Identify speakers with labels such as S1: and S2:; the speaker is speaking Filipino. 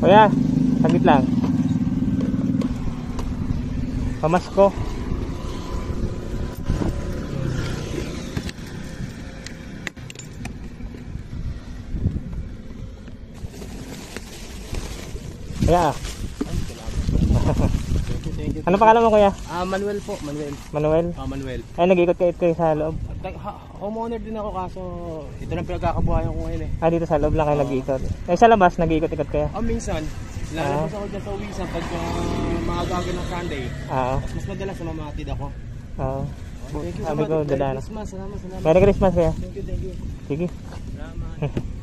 S1: Kuya, saglit lang. Pamasko. Kuya.
S2: Thank you.
S1: Ano pangalan mo, kuya?
S2: Manuel po, Manuel.
S1: Manuel?
S2: Manuel.
S1: Ay, nag-ikot kayo sa loob.
S2: Homeowner din ako kaso ito lang pinagkakabuhayan ko ngayon eh.
S1: Dito sa loob lang kayo nag-ikot. Eh, sa labas, nag-ikot-ikot kayo?
S2: Minsan, lalabas ako dyan sa uwisan pag mga gago ng Sunday. Mas madalas mamamatid ako.
S1: Thank you
S2: so much.
S1: Merry Christmas.
S2: Salamat.
S1: Merry Christmas, kuya.
S2: Thank you.
S1: Sige.
S2: Salamat.